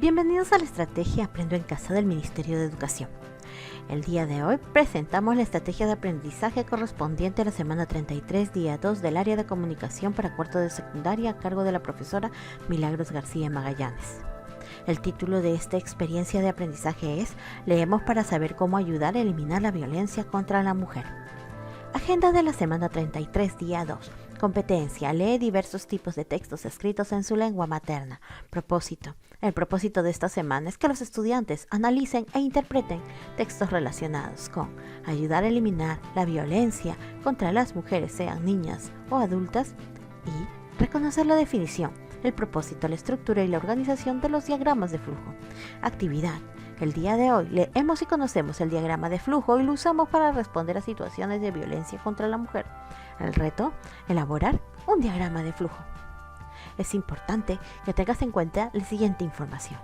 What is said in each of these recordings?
Bienvenidos a la estrategia Aprendo en Casa del Ministerio de Educación. El día de hoy presentamos la estrategia de aprendizaje correspondiente a la semana 33, día 2 del área de comunicación para cuarto de secundaria a cargo de la profesora Milagros García Magallanes. El título de esta experiencia de aprendizaje es Leemos para saber cómo ayudar a eliminar la violencia contra la mujer. Agenda de la semana 33, día 2. Competencia. Lee diversos tipos de textos escritos en su lengua materna. Propósito. El propósito de esta semana es que los estudiantes analicen e interpreten textos relacionados con ayudar a eliminar la violencia contra las mujeres, sean niñas o adultas, y reconocer la definición, el propósito, la estructura y la organización de los diagramas de flujo. Actividad. El día de hoy leemos y conocemos el diagrama de flujo y lo usamos para responder a situaciones de violencia contra la mujer. El reto, elaborar un diagrama de flujo. Es importante que tengas en cuenta la siguiente información.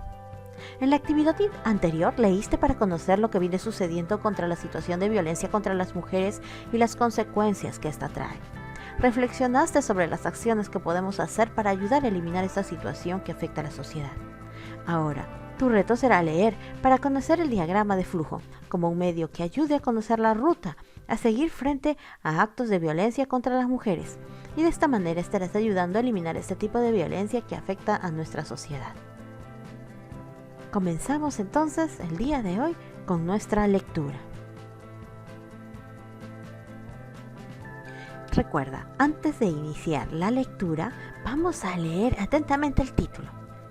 En la actividad anterior leíste para conocer lo que viene sucediendo contra la situación de violencia contra las mujeres y las consecuencias que esta trae. Reflexionaste sobre las acciones que podemos hacer para ayudar a eliminar esta situación que afecta a la sociedad. Ahora, tu reto será leer para conocer el diagrama de flujo, como un medio que ayude a conocer la ruta a seguir frente a actos de violencia contra las mujeres, y de esta manera estarás ayudando a eliminar este tipo de violencia que afecta a nuestra sociedad. Comenzamos entonces el día de hoy con nuestra lectura. Recuerda, antes de iniciar la lectura, vamos a leer atentamente el título.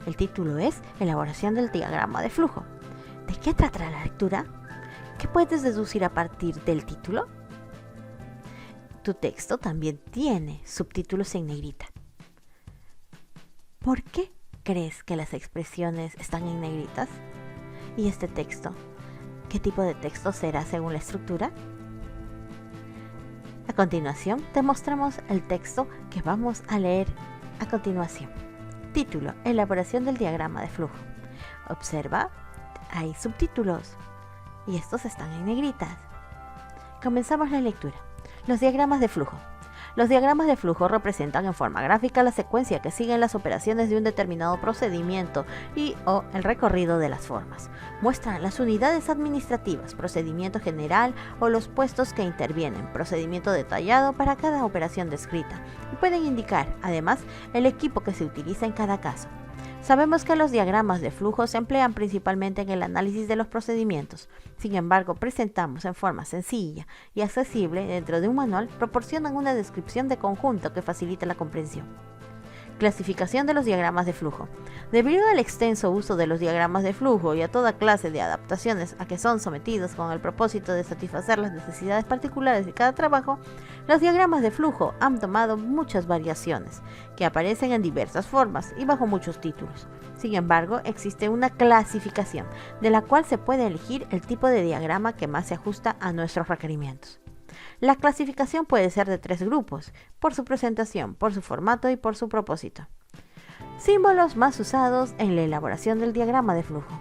El título es Elaboración del diagrama de flujo. ¿De qué trata la lectura? ¿Qué puedes deducir a partir del título? Tu texto también tiene subtítulos en negrita. ¿Por qué crees que las expresiones están en negritas? ¿Y este texto? ¿Qué tipo de texto será según la estructura? A continuación, te mostramos el texto que vamos a leer a continuación. Título: Elaboración del diagrama de flujo. Observa, hay subtítulos y estos están en negritas. Comenzamos la lectura. Los diagramas de flujo. Los diagramas de flujo representan en forma gráfica la secuencia que siguen las operaciones de un determinado procedimiento o el recorrido de las formas. Muestran las unidades administrativas, procedimiento general o los puestos que intervienen, procedimiento detallado para cada operación descrita, y pueden indicar, además, el equipo que se utiliza en cada caso. Sabemos que los diagramas de flujo se emplean principalmente en el análisis de los procedimientos. Sin embargo, presentamos en forma sencilla y accesible dentro de un manual, proporcionan una descripción de conjunto que facilita la comprensión. Clasificación de los diagramas de flujo. Debido al extenso uso de los diagramas de flujo y a toda clase de adaptaciones a que son sometidos con el propósito de satisfacer las necesidades particulares de cada trabajo, los diagramas de flujo han tomado muchas variaciones, que aparecen en diversas formas y bajo muchos títulos. Sin embargo, existe una clasificación, de la cual se puede elegir el tipo de diagrama que más se ajusta a nuestros requerimientos. La clasificación puede ser de 3 grupos, por su presentación, por su formato y por su propósito. Símbolos más usados en la elaboración del diagrama de flujo.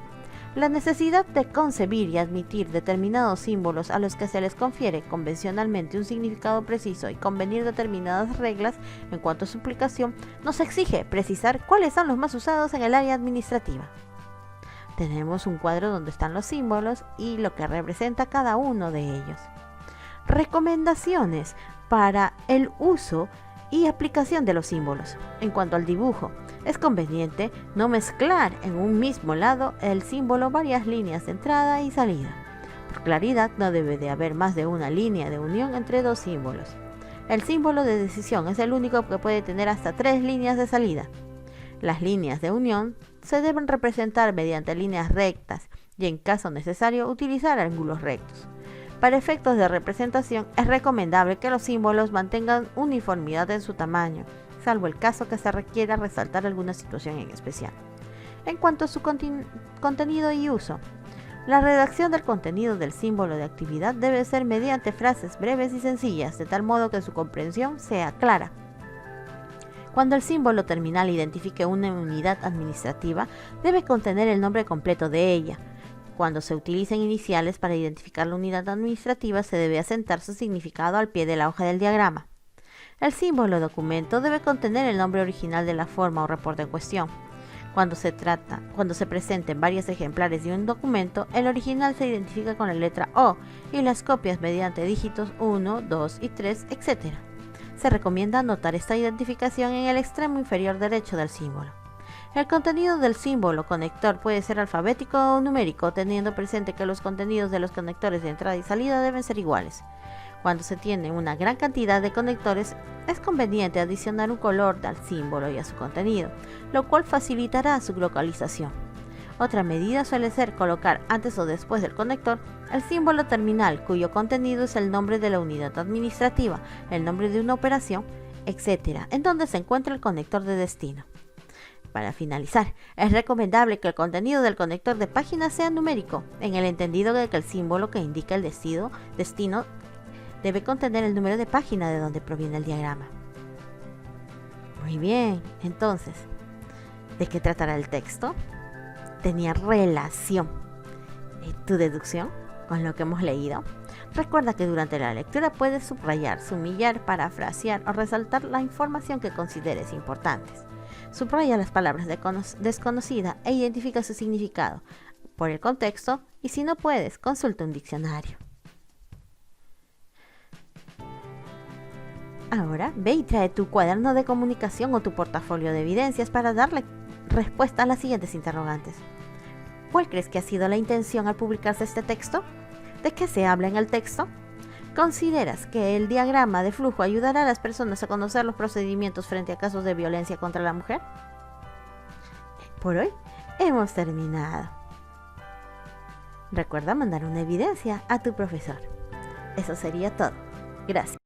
La necesidad de concebir y admitir determinados símbolos a los que se les confiere convencionalmente un significado preciso y convenir determinadas reglas en cuanto a su aplicación nos exige precisar cuáles son los más usados en el área administrativa. Tenemos un cuadro donde están los símbolos y lo que representa cada uno de ellos. Recomendaciones para el uso y aplicación de los símbolos. En cuanto al dibujo, es conveniente no mezclar en un mismo lado el símbolo varias líneas de entrada y salida. Por claridad, no debe de haber más de una línea de unión entre dos símbolos. El símbolo de decisión es el único que puede tener hasta 3 líneas de salida. Las líneas de unión se deben representar mediante líneas rectas y, en caso necesario, utilizar ángulos rectos. Para efectos de representación, es recomendable que los símbolos mantengan uniformidad en su tamaño, salvo el caso que se requiera resaltar alguna situación en especial. En cuanto a su contenido y uso, la redacción del contenido del símbolo de actividad debe ser mediante frases breves y sencillas, de tal modo que su comprensión sea clara. Cuando el símbolo terminal identifique una unidad administrativa, debe contener el nombre completo de ella. Cuando se utilicen iniciales para identificar la unidad administrativa, se debe acentar su significado al pie de la hoja del diagrama. El símbolo documento debe contener el nombre original de la forma o reporte en cuestión. Cuando se presenten varios ejemplares de un documento, el original se identifica con la letra O y las copias mediante dígitos 1, 2 y 3, etc. Se recomienda anotar esta identificación en el extremo inferior derecho del símbolo. El contenido del símbolo conector puede ser alfabético o numérico, teniendo presente que los contenidos de los conectores de entrada y salida deben ser iguales. Cuando se tiene una gran cantidad de conectores, es conveniente adicionar un color al símbolo y a su contenido, lo cual facilitará su localización. Otra medida suele ser colocar antes o después del conector el símbolo terminal, cuyo contenido es el nombre de la unidad administrativa, el nombre de una operación, etc., en donde se encuentra el conector de destino. Para finalizar, es recomendable que el contenido del conector de página sea numérico, en el entendido de que el símbolo que indica el destino debe contener el número de página de donde proviene el diagrama. Muy bien, entonces, ¿de qué tratará el texto? ¿Tenía relación tu deducción con lo que hemos leído? Recuerda que durante la lectura puedes subrayar, sumillar, parafrasear o resaltar la información que consideres importantes. Subraya las palabras desconocidas e identifica su significado por el contexto, y si no puedes, consulta un diccionario. Ahora ve y trae tu cuaderno de comunicación o tu portafolio de evidencias para darle respuesta a las siguientes interrogantes. ¿Cuál crees que ha sido la intención al publicarse este texto? ¿De qué se habla en el texto? ¿Consideras que el diagrama de flujo ayudará a las personas a conocer los procedimientos frente a casos de violencia contra la mujer? Por hoy hemos terminado. Recuerda mandar una evidencia a tu profesor. Eso sería todo. Gracias.